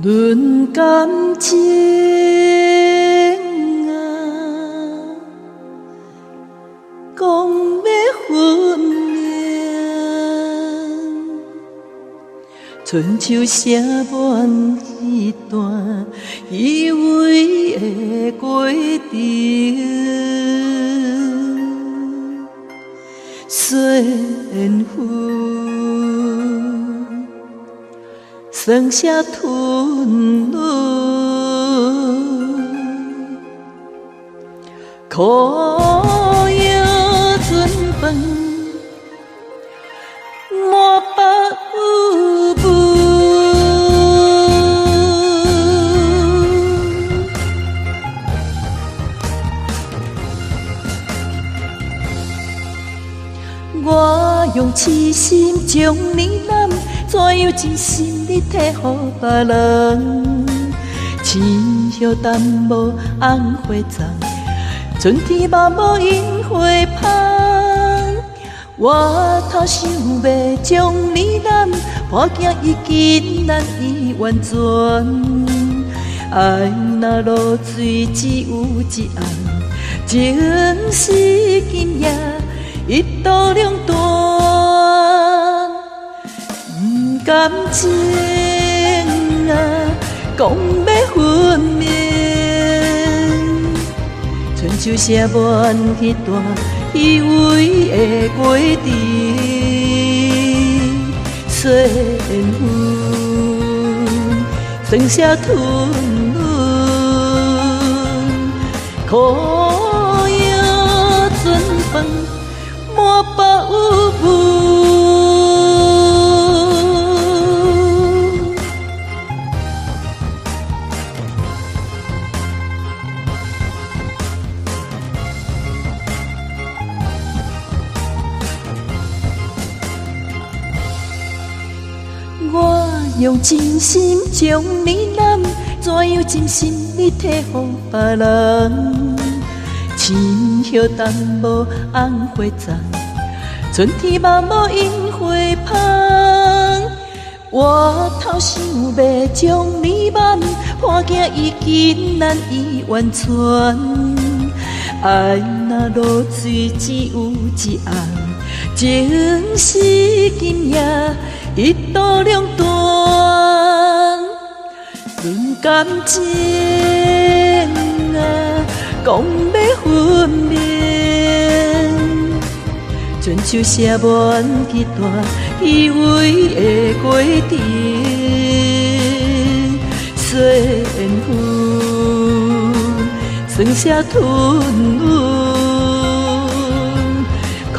论感情啊，讲要分明，春秋写满彼段虚伪的过程，缘分算啥吞落，苦药春饭，满腹有雾。我用痴心将你揽，怎样真心你摕予别人？青叶淡无红花丛，春天嘛无樱花香。我头想要将你揽，破镜已经难以完全。爱若露水只有一暗，情是今夜一刀两断。感情啊，讲要分明，春秋写满彼段虚伪的过程，缘分算啥吞忍，苦药春饭，满腹有雾。我用真心将你揽，怎样真心你摕予别人？青叶淡无红花丛，春天嘛无樱花香。我头想要将你挽，破镜已经难以完全。爱若露水只有一暗，情是今夜一刀两断。论感情啊，讲要分明，春秋写满彼段虚伪的过程，缘分算啥吞忍，苦